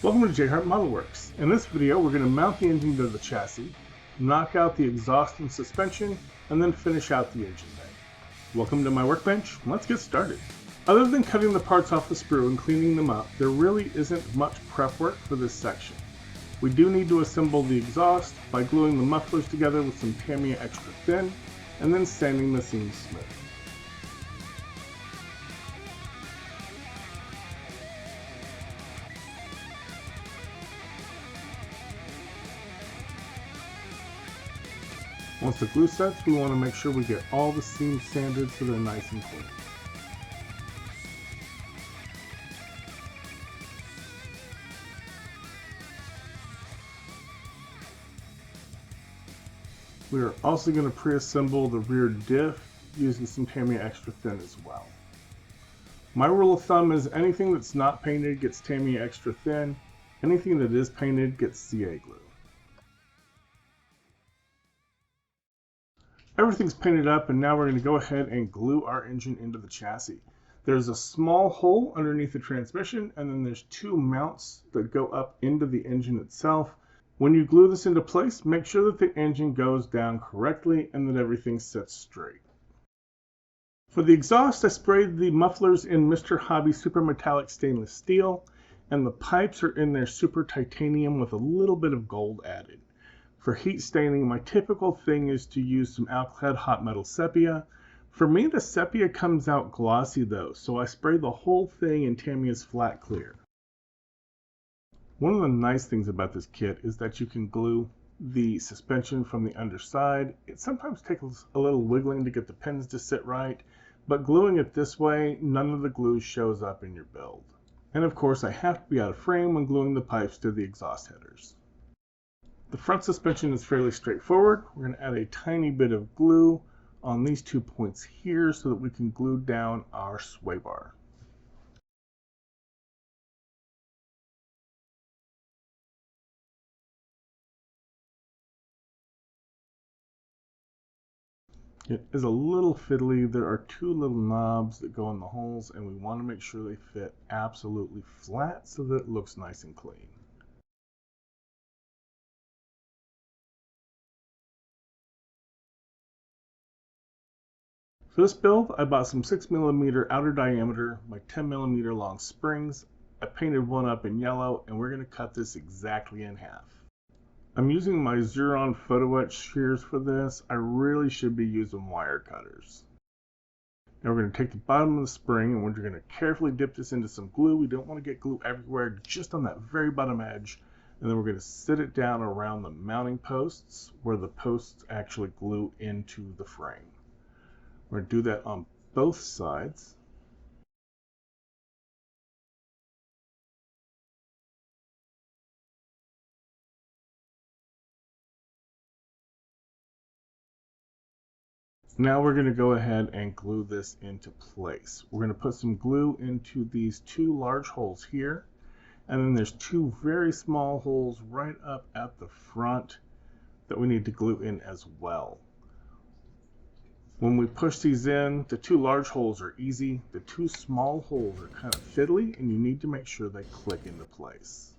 Welcome to JHart Modelworks. In this video, we're going to mount the engine to the chassis, knock out the exhaust and suspension, and then finish out the engine bay. Welcome to my workbench. Let's get started. Other than cutting the parts off the sprue and cleaning them up, there really isn't much prep work for this section. We do need to assemble the exhaust by gluing the mufflers together with some Tamiya Extra Thin, and then sanding the seams smooth. Once the glue sets, we want to make sure we get all the seams sanded so they're nice and clean. We are also going to pre-assemble the rear diff using some Tamiya Extra Thin as well. My rule of thumb is anything that's not painted gets Tamiya Extra Thin, anything that is painted gets CA glue. Everything's painted up, and now we're going to go ahead and glue our engine into the chassis. There's a small hole underneath the transmission, and then there's two mounts that go up into the engine itself. When you glue this into place, make sure that the engine goes down correctly and that everything sits straight. For the exhaust, I sprayed the mufflers in Mr. Hobby Super Metallic Stainless Steel, and the pipes are in their Super Titanium with a little bit of gold added. For heat staining, my typical thing is to use some Alclad Hot Metal Sepia. For me, the sepia comes out glossy though, so I spray the whole thing in Tamiya's Flat Clear. One of the nice things about this kit is that you can glue the suspension from the underside. It sometimes takes a little wiggling to get the pins to sit right, but gluing it this way, none of the glue shows up in your build. And of course, I have to be out of frame when gluing the pipes to the exhaust headers. The front suspension is fairly straightforward. We're going to add a tiny bit of glue on these 2 points here so that we can glue down our sway bar. It is a little fiddly. There are two little knobs that go in the holes, and we want to make sure they fit absolutely flat so that it looks nice and clean. For this build, I bought some 6mm outer diameter by 10mm long springs. I painted one up in yellow, and we're going to cut this exactly in half. I'm using my Xuron photo etch shears for this. I really should be using wire cutters. Now we're going to take the bottom of the spring, and we're going to carefully dip this into some glue. We don't want to get glue everywhere, just on that very bottom edge. And then we're going to sit it down around the mounting posts where the posts actually glue into the frame. We're going to do that on both sides. Now we're going to go ahead and glue this into place. We're going to put some glue into these two large holes here, and then there's two very small holes right up at the front that we need to glue in as well. When we push these in, the two large holes are easy. The two small holes are kind of fiddly, and you need to make sure they click into place.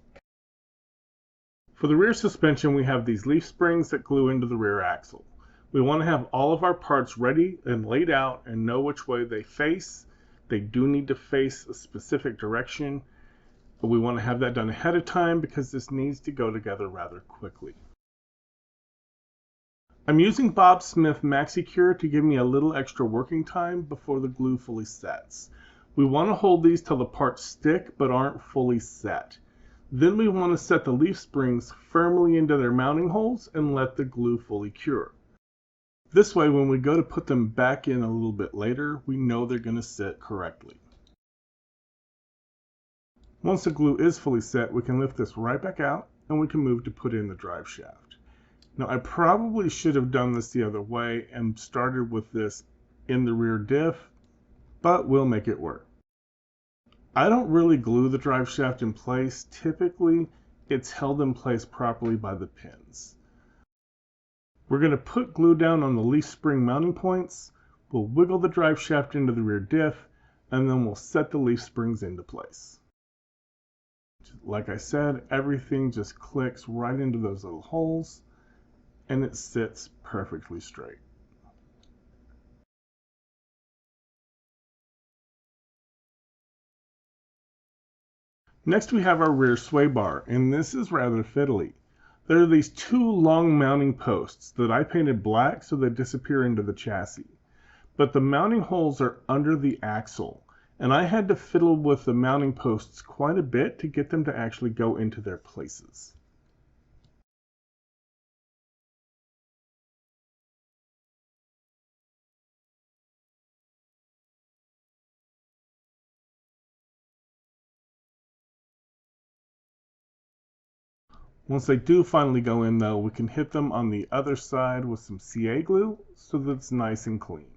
For the rear suspension, we have these leaf springs that glue into the rear axle. We want to have all of our parts ready and laid out and know which way they face. They do need to face a specific direction, but we want to have that done ahead of time because this needs to go together rather quickly. I'm using Bob Smith MaxiCure to give me a little extra working time before the glue fully sets. We want to hold these till the parts stick but aren't fully set. Then we want to set the leaf springs firmly into their mounting holes and let the glue fully cure. This way, when we go to put them back in a little bit later, we know they're going to sit correctly. Once the glue is fully set, we can lift this right back out and we can move to put in the drive shaft. Now, I probably should have done this the other way and started with this in the rear diff, but we'll make it work. I don't really glue the drive shaft in place. Typically, it's held in place properly by the pins. We're going to put glue down on the leaf spring mounting points. We'll wiggle the drive shaft into the rear diff, and then we'll set the leaf springs into place. Like I said, everything just clicks right into those little holes and it sits perfectly straight. Next we have our rear sway bar, and this is rather fiddly. There are these two long mounting posts that I painted black so they disappear into the chassis. But the mounting holes are under the axle, and I had to fiddle with the mounting posts quite a bit to get them to actually go into their places. Once they do finally go in though, we can hit them on the other side with some CA glue so that it's nice and clean.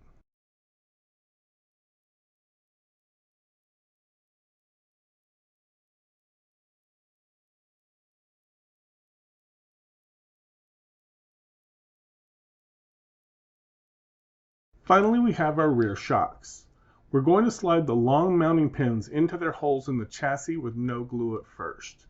Finally, we have our rear shocks. We're going to slide the long mounting pins into their holes in the chassis with no glue at first.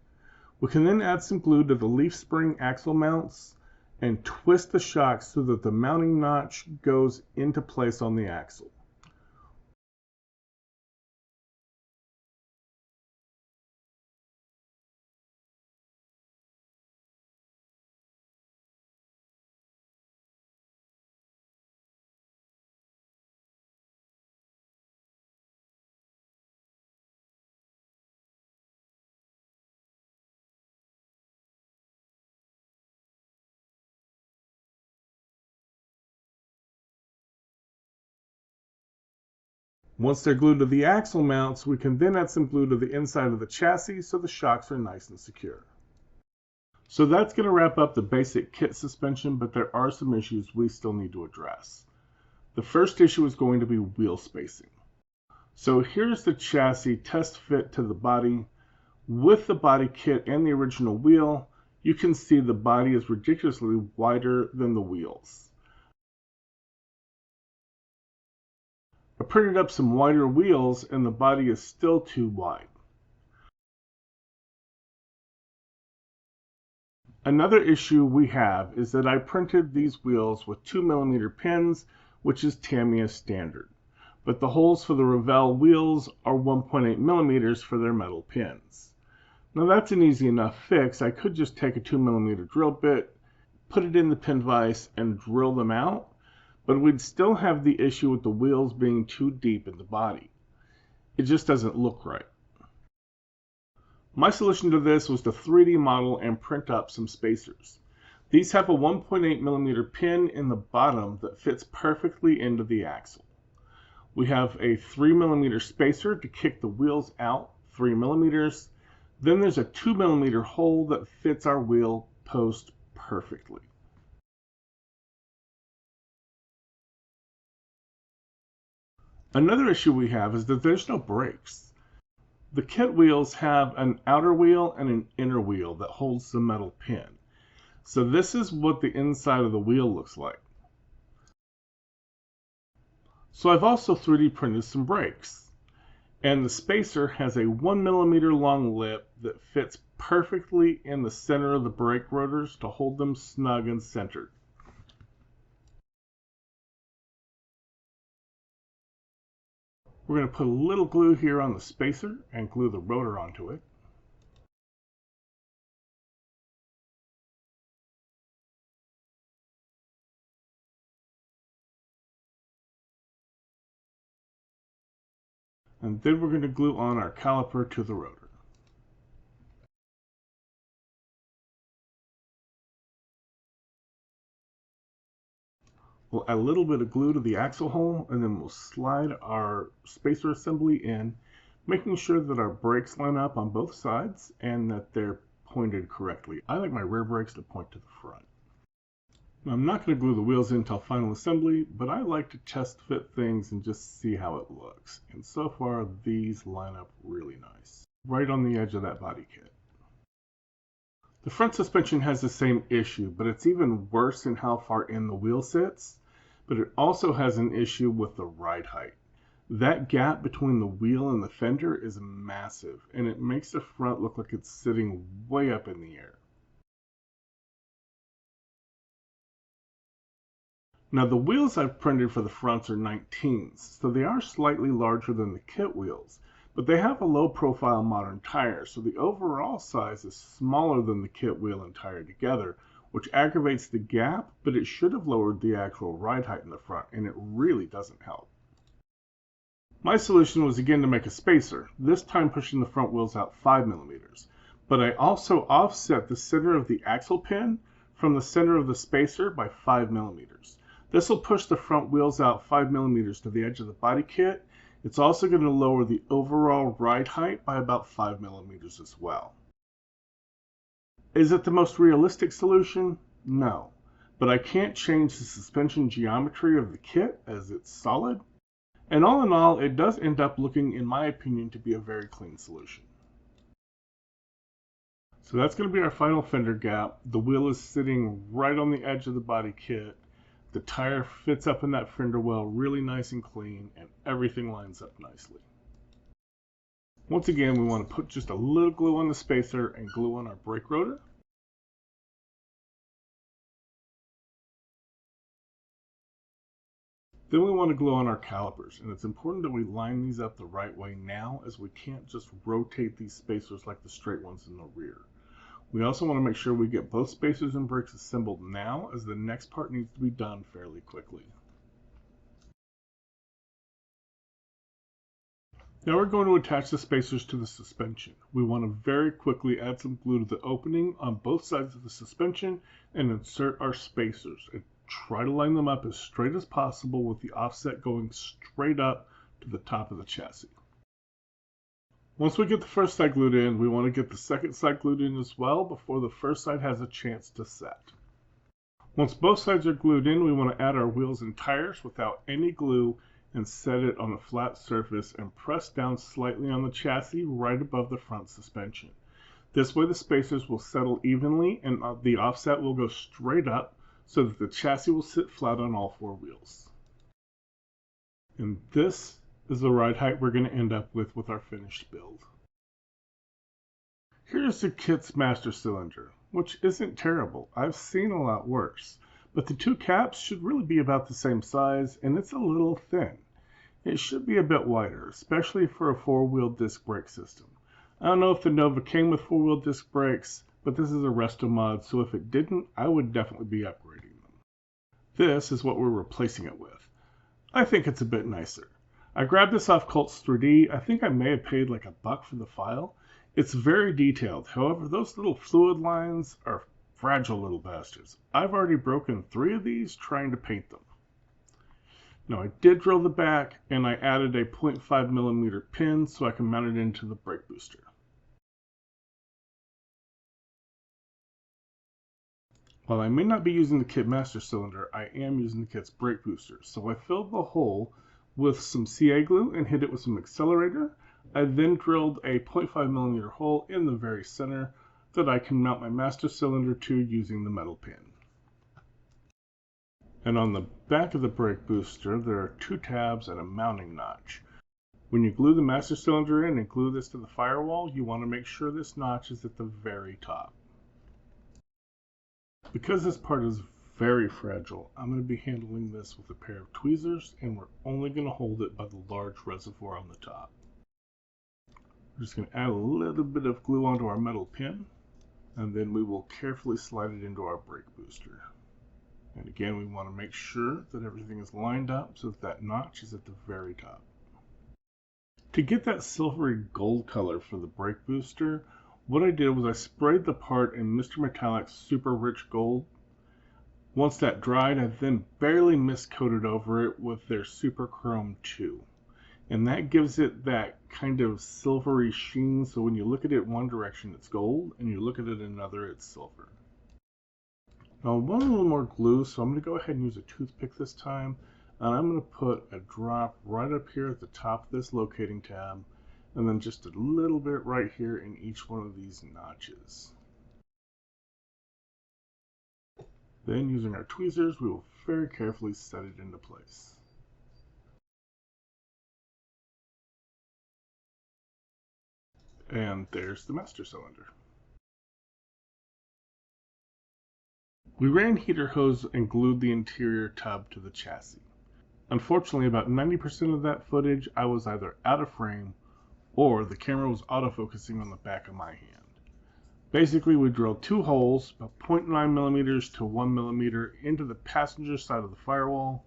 We can then add some glue to the leaf spring axle mounts and twist the shocks so that the mounting notch goes into place on the axle. Once they're glued to the axle mounts, we can then add some glue to the inside of the chassis so the shocks are nice and secure. So that's going to wrap up the basic kit suspension, but there are some issues we still need to address. The first issue is going to be wheel spacing. So here's the chassis test fit to the body. With the body kit and the original wheel, you can see the body is ridiculously wider than the wheels. I printed up some wider wheels and the body is still too wide. Another issue we have is that I printed these wheels with 2mm pins, which is Tamiya standard. But the holes for the Revell wheels are 1.8mm for their metal pins. Now that's an easy enough fix. I could just take a 2mm drill bit, put it in the pin vise, and drill them out, but we'd still have the issue with the wheels being too deep in the body. It just doesn't look right. My solution to this was to 3D model and print up some spacers. These have a 1.8mm pin in the bottom that fits perfectly into the axle. We have a 3mm spacer to kick the wheels out 3mm. Then there's a 2mm hole that fits our wheel post perfectly. Another issue we have is that there's no brakes. The kit wheels have an outer wheel and an inner wheel that holds the metal pin. So this is what the inside of the wheel looks like. So I've also 3D printed some brakes. And the spacer has a 1mm long lip that fits perfectly in the center of the brake rotors to hold them snug and centered. We're going to put a little glue here on the spacer and glue the rotor onto it. And then we're going to glue on our caliper to the rotor. We'll add a little bit of glue to the axle hole, and then we'll slide our spacer assembly in, making sure that our brakes line up on both sides and that they're pointed correctly. I like my rear brakes to point to the front. Now, I'm not going to glue the wheels in until final assembly, but I like to test fit things and just see how it looks. And so far, these line up really nice, right on the edge of that body kit. The front suspension has the same issue, but it's even worse in how far in the wheel sits. But it also has an issue with the ride height. That gap between the wheel and the fender is massive, and it makes the front look like it's sitting way up in the air. Now the wheels I've printed for the fronts are 19s, so they are slightly larger than the kit wheels, but they have a low profile modern tire, so the overall size is smaller than the kit wheel and tire together, which aggravates the gap, but it should have lowered the actual ride height in the front, and it really doesn't help. My solution was again to make a spacer, this time pushing the front wheels out 5mm, but I also offset the center of the axle pin from the center of the spacer by 5mm. This will push the front wheels out 5mm to the edge of the body kit. It's also going to lower the overall ride height by about 5mm as well. Is it the most realistic solution? No, but I can't change the suspension geometry of the kit as it's solid. And all in all, it does end up looking, in my opinion, to be a very clean solution. So that's going to be our final fender gap. The wheel is sitting right on the edge of the body kit. The tire fits up in that fender well really nice and clean, and everything lines up nicely. Once again, we want to put just a little glue on the spacer and glue on our brake rotor. Then we want to glue on our calipers, and it's important that we line these up the right way now, as we can't just rotate these spacers like the straight ones in the rear. We also want to make sure we get both spacers and brakes assembled now, as the next part needs to be done fairly quickly. Now we're going to attach the spacers to the suspension. We want to very quickly add some glue to the opening on both sides of the suspension and insert our spacers. And try to line them up as straight as possible with the offset going straight up to the top of the chassis. Once we get the first side glued in, we want to get the second side glued in as well before the first side has a chance to set. Once both sides are glued in, we want to add our wheels and tires without any glue and set it on a flat surface and press down slightly on the chassis right above the front suspension. This way the spacers will settle evenly and the offset will go straight up so that the chassis will sit flat on all four wheels. And this is the ride height we're going to end up with our finished build. Here's the kit's master cylinder, which isn't terrible. I've seen a lot worse, but the two caps should really be about the same size, and it's a little thin. It should be a bit wider, especially for a four-wheel disc brake system. I don't know if the Nova came with four-wheel disc brakes, but this is a Restomod, so if it didn't, I would definitely be upgrading them. This is what we're replacing it with. I think it's a bit nicer. I grabbed this off Colts 3D. I think I may have paid like $1 for the file. It's very detailed. However, those little fluid lines are fragile little bastards. I've already broken 3 of these trying to paint them. Now I did drill the back and I added a 0.5mm pin so I can mount it into the brake booster. While I may not be using the kit master cylinder, I am using the kit's brake booster. So I filled the hole with some CA glue and hit it with some accelerator. I then drilled a 0.5mm hole in the very center that I can mount my master cylinder to using the metal pin. And on the back of the brake booster, there are 2 tabs and a mounting notch. When you glue the master cylinder in and glue this to the firewall, you want to make sure this notch is at the very top. Because this part is very fragile, I'm going to be handling this with a pair of tweezers, and we're only going to hold it by the large reservoir on the top. We're just going to add a little bit of glue onto our metal pin, and then we will carefully slide it into our brake booster. And again, we want to make sure that everything is lined up so that that notch is at the very top. To get that silvery gold color for the brake booster, what I did was I sprayed the part in Mr. Metallic's Super Rich Gold. Once that dried, I then barely mist-coated over it with their Super Chrome 2. And that gives it that kind of silvery sheen, so when you look at it one direction it's gold, and you look at it another it's silver. Now I want a little more glue, so I'm going to go ahead and use a toothpick this time, and I'm going to put a drop right up here at the top of this locating tab, and then just a little bit right here in each one of these notches. Then, using our tweezers, we will very carefully set it into place. And there's the master cylinder. We ran heater hose and glued the interior tub to the chassis. Unfortunately, about 90% of that footage I was either out of frame or the camera was autofocusing on the back of my hand. Basically, we drilled two holes, about 0.9 millimeters to 1 millimeter, into the passenger side of the firewall.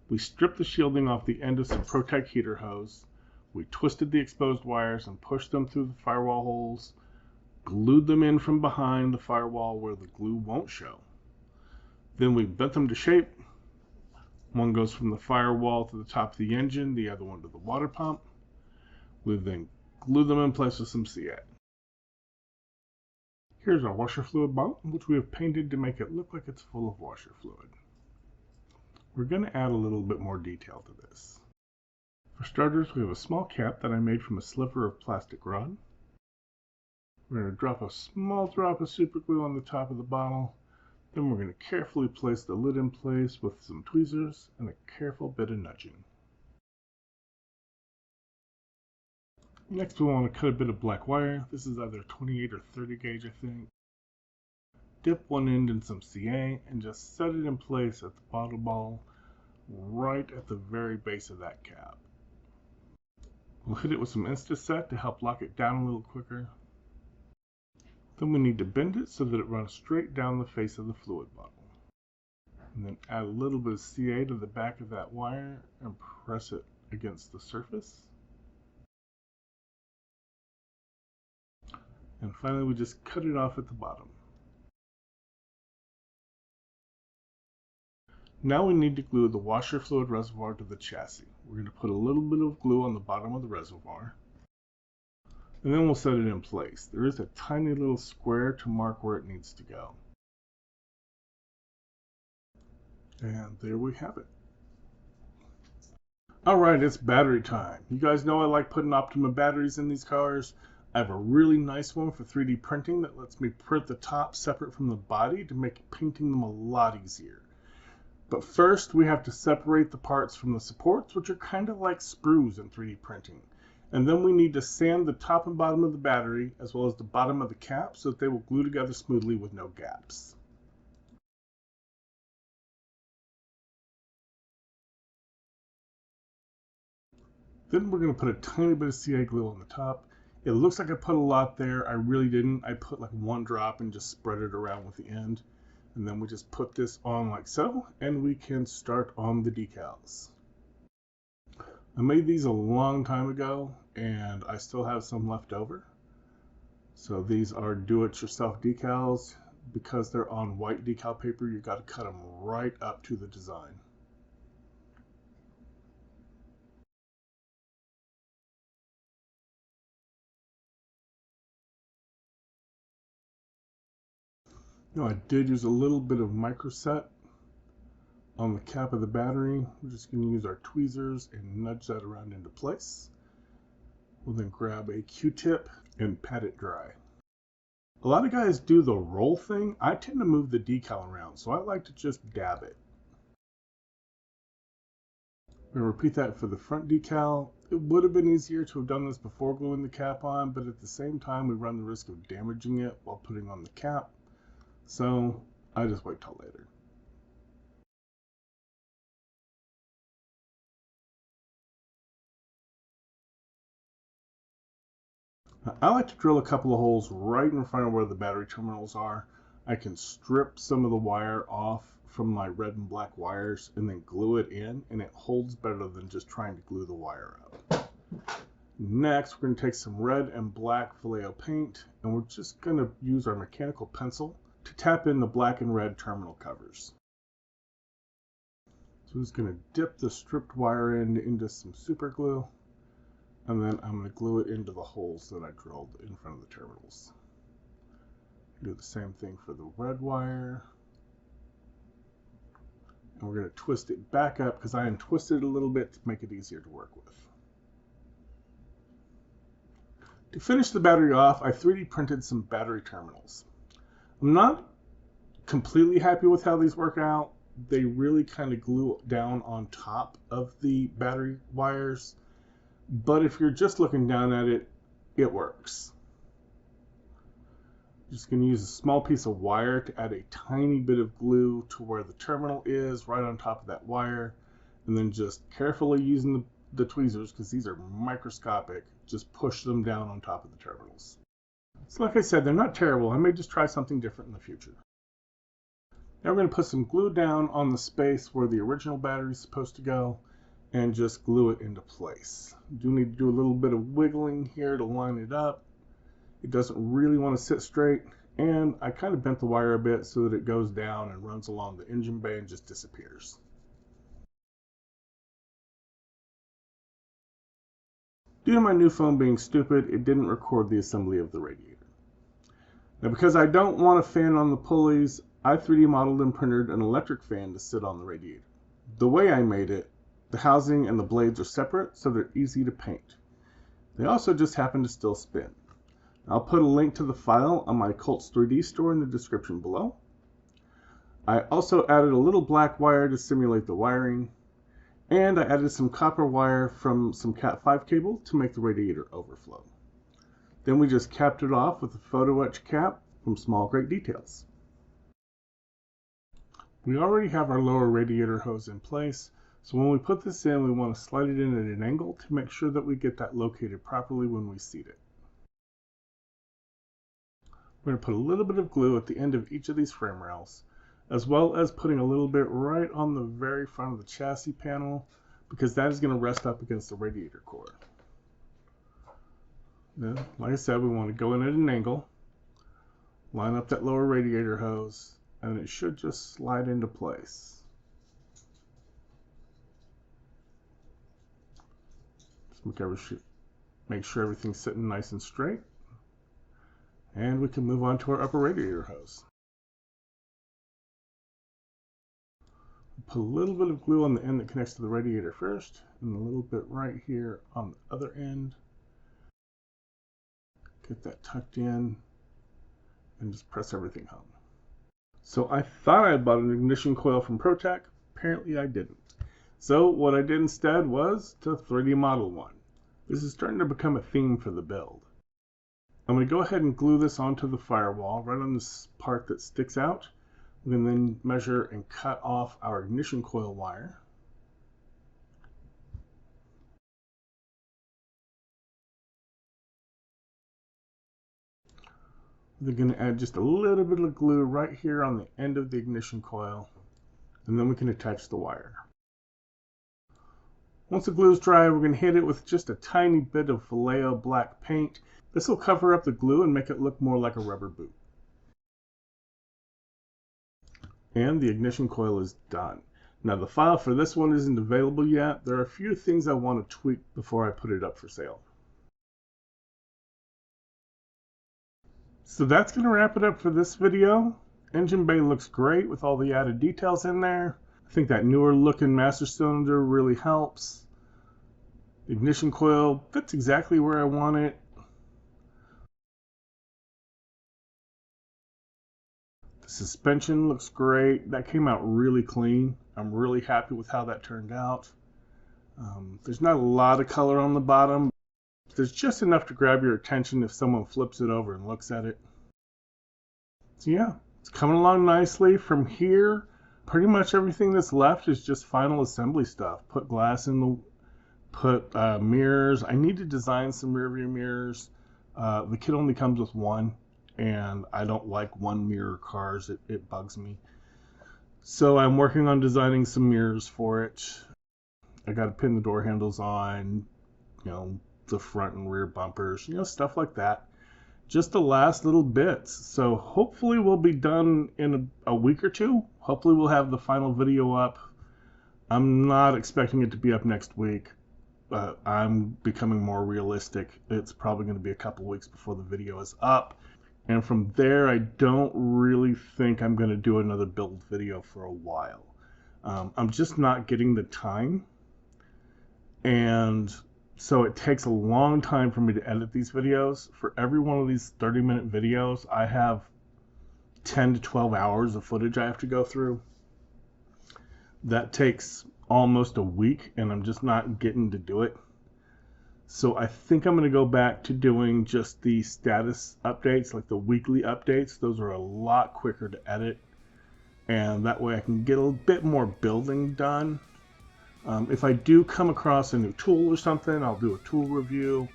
We stripped the shielding off the end of some Protec heater hose. We twisted the exposed wires and pushed them through the firewall holes, glued them in from behind the firewall where the glue won't show. Then we bent them to shape. One goes from the firewall to the top of the engine, the other one to the water pump. We then glue them in place with some CA. Here's our washer fluid bottle, which we have painted to make it look like it's full of washer fluid. We're going to add a little bit more detail to this. For starters, we have a small cap that I made from a sliver of plastic rod. We're going to drop a small drop of super glue on the top of the bottle. Then we're going to carefully place the lid in place with some tweezers and a careful bit of nudging. Next, we want to cut a bit of black wire. This is either 28 or 30 gauge, I think. Dip one end in some CA and just set it in place at the bottle ball, right at the very base of that cap. We'll hit it with some Insta-Set to help lock it down a little quicker. Then we need to bend it so that it runs straight down the face of the fluid bottle. And then add a little bit of CA to the back of that wire and press it against the surface. And finally, we just cut it off at the bottom. Now we need to glue the washer fluid reservoir to the chassis. We're going to put a little bit of glue on the bottom of the reservoir. And then we'll set it in place. There is a tiny little square to mark where it needs to go. And there we have it. Alright, it's battery time. You guys know I like putting Optima batteries in these cars. I have a really nice one for 3D printing that lets me print the top separate from the body to make painting them a lot easier. But first, we have to separate the parts from the supports, which are kind of like screws in 3D printing. And then we need to sand the top and bottom of the battery, as well as the bottom of the cap, so that they will glue together smoothly with no gaps. Then we're going to put a tiny bit of CA glue on the top. It looks like I put a lot there. I really didn't. I put like one drop and just spread it around with the end. And then we just put this on like so, and we can start on the decals. I made these a long time ago, and I still have some left over. So these are do-it-yourself decals. Because they're on white decal paper, you got to cut them right up to the design. Now I did use a little bit of microset on the cap of the battery. We're just going to use our tweezers and nudge that around into place. We'll then grab a Q-tip and pat it dry. A lot of guys do the roll thing. I tend to move the decal around, so I like to just dab it. We're going to repeat that for the front decal. It would have been easier to have done this before gluing the cap on, but at the same time we run the risk of damaging it while putting on the cap. So I just wait till later. I like to drill a couple of holes right in front of where the battery terminals are. I can strip some of the wire off from my red and black wires and then glue it in, and it holds better than just trying to glue the wire up. Next, we're going to take some red and black Vallejo paint, and we're just going to use our mechanical pencil to tap in the black and red terminal covers. So I'm just going to dip the stripped wire end into some super glue, and then I'm going to glue it into the holes that I drilled in front of the terminals. Do the same thing for the red wire. And we're going to twist it back up because I untwisted it a little bit to make it easier to work with. To finish the battery off, I 3D printed some battery terminals. I'm not completely happy with how these work out. They really kind of glue down on top of the battery wires. But if you're just looking down at it, it works. Just going to use a small piece of wire to add a tiny bit of glue to where the terminal is, right on top of that wire. And then just carefully using the tweezers, because these are microscopic, just push them down on top of the terminals. So like I said, they're not terrible. I may just try something different in the future. Now we're going to put some glue down on the space where the original battery is supposed to go and just glue it into place. You do need to do a little bit of wiggling here to line it up. It doesn't really want to sit straight, and I kind of bent the wire a bit so that it goes down and runs along the engine bay and just disappears. Due to my new phone being stupid, it didn't record the assembly of the radiator. Now, because I don't want a fan on the pulleys, I 3D modeled and printed an electric fan to sit on the radiator. The way I made it, the housing and the blades are separate, so they're easy to paint. They also just happen to still spin. I'll put a link to the file on my Colts 3D store in the description below. I also added a little black wire to simulate the wiring, and I added some copper wire from some Cat 5 cable to make the radiator overflow. Then we just capped it off with a photo etch cap from Small Great Details. We already have our lower radiator hose in place, so when we put this in, we want to slide it in at an angle to make sure that we get that located properly when we seat it. We're going to put a little bit of glue at the end of each of these frame rails, as well as putting a little bit right on the very front of the chassis panel, because that is going to rest up against the radiator core. Then, like I said, we want to go in at an angle, line up that lower radiator hose, and it should just slide into place. Just make sure everything's sitting nice and straight. And we can move on to our upper radiator hose. Put a little bit of glue on the end that connects to the radiator first, and a little bit right here on the other end. Get that tucked in, and just press everything home. So I thought I bought an ignition coil from ProTech. Apparently I didn't. So what I did instead was to 3D model one. This is starting to become a theme for the build. I'm going to go ahead and glue this onto the firewall right on this part that sticks out. We can then measure and cut off our ignition coil wire. We're going to add just a little bit of glue right here on the end of the ignition coil, and then we can attach the wire. Once the glue is dry, we're going to hit it with just a tiny bit of Vallejo black paint. This will cover up the glue and make it look more like a rubber boot. And the ignition coil is done. Now the file for this one isn't available yet. There are a few things I want to tweak before I put it up for sale. So that's going to wrap it up for this video. Engine bay looks great with all the added details in there. I think that newer looking master cylinder really helps. The ignition coil fits exactly where I want it. The suspension looks great. That came out really clean. I'm really happy with how that turned out. There's not a lot of color on the bottom. There's just enough to grab your attention if someone flips it over and looks at it. So yeah, it's coming along nicely. From here, pretty much everything that's left is just final assembly stuff. Put glass in the, put mirrors. I need to design some rear view mirrors. The kit only comes with one, and I don't like one mirror cars. It bugs me. So I'm working on designing some mirrors for it. I got to pin the door handles on, the front and rear bumpers, stuff like that. Just the last little bits. So hopefully we'll be done in a week or two. Hopefully we'll have the final video up. I'm not expecting it to be up next week, but I'm becoming more realistic. It's probably going to be a couple weeks before the video is up. And from there, I don't really think I'm going to do another build video for a while. I'm just not getting the time. And so it takes a long time for me to edit these videos. For every one of these 30-minute videos, I have 10 to 12 hours of footage I have to go through. That takes almost a week, and I'm just not getting to do it. So I think I'm going to go back to doing just the status updates, like the weekly updates. Those are a lot quicker to edit, and that way I can get a bit more building done. If I do come across a new tool or something, I'll do a tool review.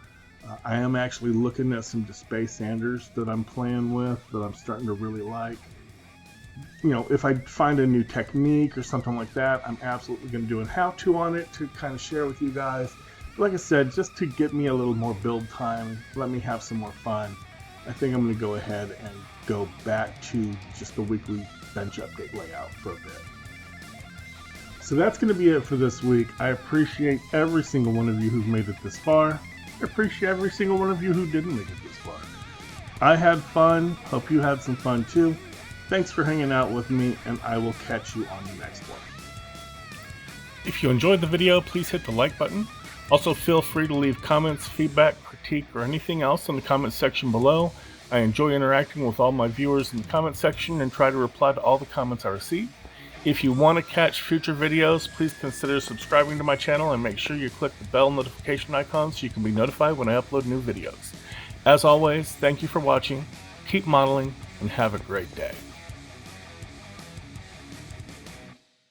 I am actually looking at some display sanders that I'm playing with that I'm starting to really like. You know, if I find a new technique or something like that, I'm absolutely going to do a how-to on it to kind of share with you guys. Like I said, just to get me a little more build time, let me have some more fun, I think I'm going to go ahead and go back to just the weekly bench update layout for a bit. So that's going to be it for this week. I appreciate every single one of you who've made it this far. I appreciate every single one of you who didn't make it this far. I had fun. Hope you had some fun too. Thanks for hanging out with me, and I will catch you on the next one. If you enjoyed the video, please hit the like button. Also, feel free to leave comments, feedback, critique, or anything else in the comment section below. I enjoy interacting with all my viewers in the comment section and try to reply to all the comments I receive. If you want to catch future videos, please consider subscribing to my channel and make sure you click the bell notification icon so you can be notified when I upload new videos. As always, thank you for watching, keep modeling, and have a great day.